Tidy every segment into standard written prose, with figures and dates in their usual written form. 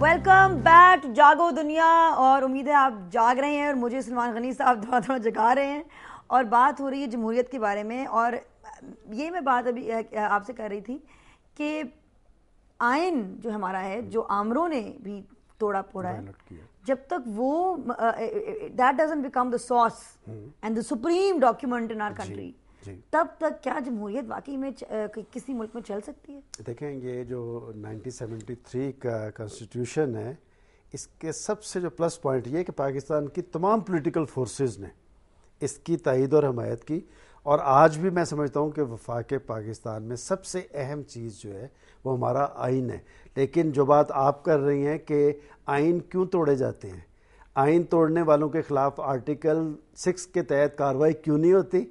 Welcome back جاگو دنیا. اور امید ہے آپ جاگ رہے ہیں اور مجھے سلمان غنی صاحب تھوڑا تھوڑا جگا رہے ہیں. اور بات ہو رہی ہے جمہوریت کے بارے میں, اور یہ میں بات ابھی آپ سے کر رہی تھی کہ آئین جو ہمارا ہے, جو آمروں نے بھی توڑا پھوڑا ہے, جب تک وہ that doesn't become the source and the supreme document in our country, تب تک کیا جمہوریت واقعی میں کسی ملک میں چل سکتی ہے؟ دیکھیں, یہ جو 1973 کا کانسٹیٹیوشن ہے, اس کے سب سے جو پلس پوائنٹ یہ کہ پاکستان کی تمام پولیٹیکل فورسز نے اس کی تائید اور حمایت کی. اور آج بھی میں سمجھتا ہوں کہ وفاق پاکستان میں سب سے اہم چیز جو ہے وہ ہمارا آئین ہے. لیکن جو بات آپ کر رہی ہیں کہ آئین کیوں توڑے جاتے ہیں, آئین توڑنے والوں کے خلاف آرٹیکل 6 کے تحت کارروائی کیوں نہیں ہوتی؟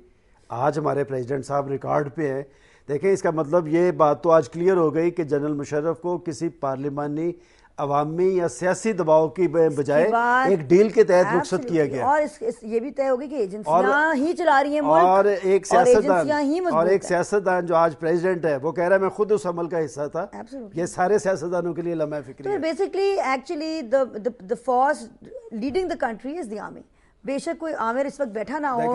آج ہمارے پریزیڈنٹ صاحب ریکارڈ پہ ہیں. دیکھیں, اس کا مطلب یہ بات تو آج کلیئر ہو گئی کہ جنرل مشرف کو کسی پارلیمانی عوامی یا سیاسی دباؤ کی بجائے ایک ڈیل کے تحت رخصت کیا گیا. اور یہ بھی طے ہوگی کہ ایجنسیاں ہی چلا رہی ہیں ملک, اور ایک سیاستدان جو آج پریزیڈنٹ ہے وہ کہہ رہا ہے میں خود اس عمل کا حصہ تھا. یہ سارے سیاستدانوں کے لیے لمحہ فکری ہے. Basically actually the force leading the country is the army. بے شک کوئی عامر اس وقت بیٹھا نہ ہو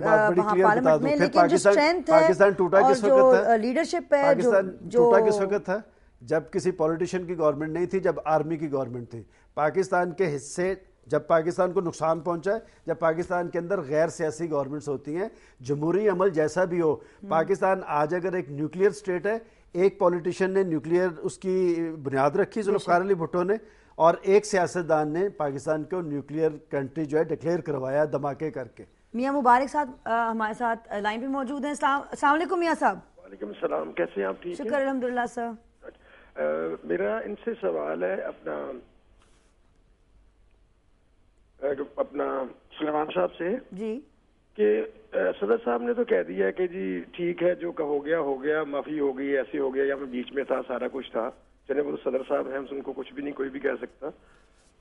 پارلیمنٹ میں, لیکن جو اسٹرینتھ ہے اور جو لیڈرشپ ہے, جو ٹوٹا کس وقت تھا جب کسی پولیٹیشین کی گورنمنٹ نہیں تھی, جب آرمی کی گورنمنٹ تھی. پاکستان کے حصے جب پاکستان کو نقصان پہنچا ہے, جب پاکستان کے اندر غیر سیاسی گورنمنٹس ہوتی ہیں, جمہوری عمل جیسا بھی ہو. پاکستان آج اگر ایک نیوکلیئر اسٹیٹ ہے, ایک پولیٹیشین نے نیوکلیئر اس کی بنیاد رکھی ذوالفقار علی بھٹو نے, اور ایک سیاستدان نے پاکستان کو نیوکلیئر کنٹری جو ہے ڈکلیئر کروایا دھماکے کر کے. میاں مبارک صاحب ہمارے ساتھ لائن پہ موجود ہیں. السلام علیکم میاں صاحب. وعلیکم السلام, کیسے ہیں آپ؟ ٹھیک ہیں, شکر الحمدللہ سر. میرا ان سے سوال ہے اپنا سلیمان صاحب سے جی, کہ صدر صاحب نے تو کہہ دیا ہے کہ جی ٹھیک ہے, جو ہو گیا, معافی ہو گئی, ایسے ہو گیا, یا میں بیچ میں تھا, سارا کچھ تھا. چلے وہ صدر صاحب ہیں, ان کو کچھ بھی نہیں کوئی بھی کہہ سکتا.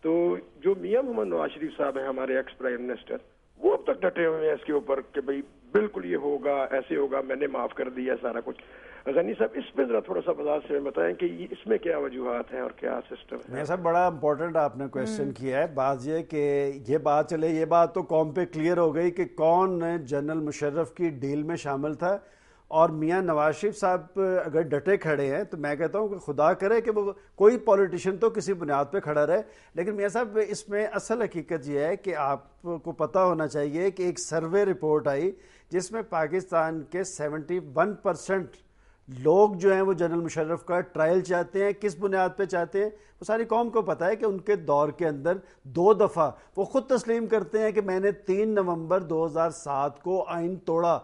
تو جو میاں محمد نواز شریف صاحب ہیں ہمارے ایکس پرائم منسٹر, وہ اب تک ڈٹے ہوئے ہیں اس کے اوپر کہ بھئی بالکل یہ ہوگا, ایسے ہوگا, میں نے معاف کر دیا سارا کچھ. غنی صاحب اس پہ ذرا تھوڑا سا وضاحت سے بتائیں کہ اس میں کیا وجوہات ہیں اور کیا سسٹم ہے. میں صاحب بڑا امپورٹنٹ آپ نے کویشچن کیا ہے. بات یہ کہ یہ بات تو قوم پہ کلیئر ہو گئی کہ کون جنرل مشرف کی ڈیل میں شامل تھا. اور میاں نواز شریف صاحب اگر ڈٹے کھڑے ہیں تو میں کہتا ہوں کہ خدا کرے کہ وہ کوئی پولیٹیشین تو کسی بنیاد پہ کھڑا رہے. لیکن میاں صاحب اس میں اصل حقیقت یہ ہے کہ آپ کو پتہ ہونا چاہیے کہ ایک سروے رپورٹ آئی جس میں پاکستان کے 71% لوگ جو ہیں وہ جنرل مشرف کا ٹرائل چاہتے ہیں. کس بنیاد پہ چاہتے ہیں وہ ساری قوم کو پتہ ہے کہ ان کے دور کے اندر 2 دفعہ وہ خود تسلیم کرتے ہیں کہ میں نے 3 نومبر 2007 کو آئین توڑا.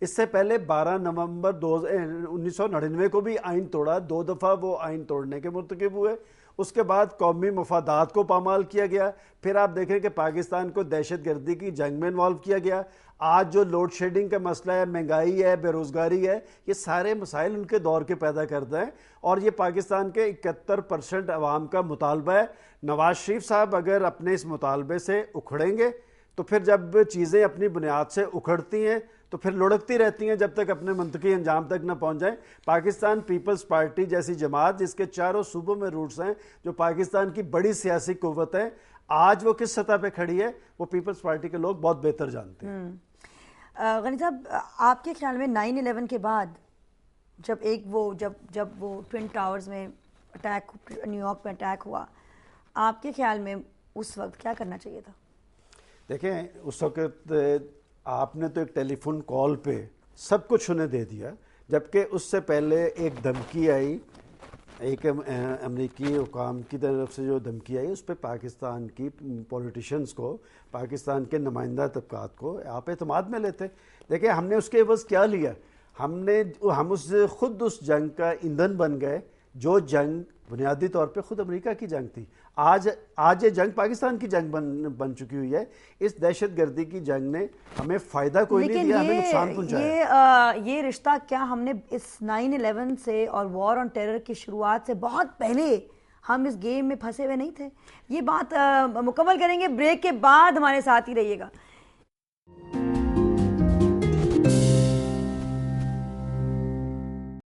اس سے پہلے 12 نومبر 1999 کو بھی آئین توڑا. 2 دفعہ وہ آئین توڑنے کے مرتکب ہوئے. اس کے بعد قومی مفادات کو پامال کیا گیا. پھر آپ دیکھیں کہ پاکستان کو دہشت گردی کی جنگ میں انوالو کیا گیا. آج جو لوڈ شیڈنگ کا مسئلہ ہے, مہنگائی ہے, بے روزگاری ہے, یہ سارے مسائل ان کے دور کے پیدا کرتے ہیں. اور یہ پاکستان کے 71% عوام کا مطالبہ ہے. نواز شریف صاحب اگر اپنے اس مطالبے سے اکھڑیں گے تو پھر جب چیزیں اپنی بنیاد سے اکھڑتی ہیں تو پھر لڑکتی رہتی ہیں جب تک اپنے منطقی انجام تک نہ پہنچ جائیں. پاکستان پیپلز پارٹی جیسی جماعت جس کے چاروں صوبوں میں روٹس ہیں, جو پاکستان کی بڑی سیاسی قوت ہے, آج وہ کس سطح پہ کھڑی ہے وہ پیپلز پارٹی کے لوگ بہت بہتر جانتے ہیں. غنی صاحب, آپ کے خیال میں 9/11 کے بعد جب وہ ٹوئن ٹاورز میں اٹیک, نیو یارک میں اٹیک ہوا, آپ کے خیال میں اس وقت کیا کرنا چاہیے تھا؟ دیکھیں, اس وقت آپ نے تو ایک ٹیلی فون کال پہ سب کچھ انہیں دے دیا, جبکہ اس سے پہلے ایک دھمکی آئی, ایک امریکی حکام کی طرف سے جو دھمکی آئی, اس پہ پاکستان کی پولیٹیشنز کو, پاکستان کے نمائندہ طبقات کو آپ اعتماد میں لیتے. دیکھیں, ہم نے اس کے عوض کیا لیا؟ ہم خود اس جنگ کا ایندھن بن گئے, جو جنگ بنیادی طور پہ خود امریکہ کی جنگ تھی. آج یہ جنگ پاکستان کی جنگ بن چکی ہوئی ہے. اس دہشت گردی کی جنگ نے ہمیں فائدہ کوئی نہیں دیا, ہمیں نقصان پہنچایا. یہ رشتہ کیا ہم نے اس 9/11 سے اور وار آن ٹیرر کی شروعات سے بہت پہلے ہم اس گیم میں پھنسے ہوئے نہیں تھے؟ یہ بات مکمل کریں گے, بریک کے بعد ہمارے ساتھ ہی رہیے گا.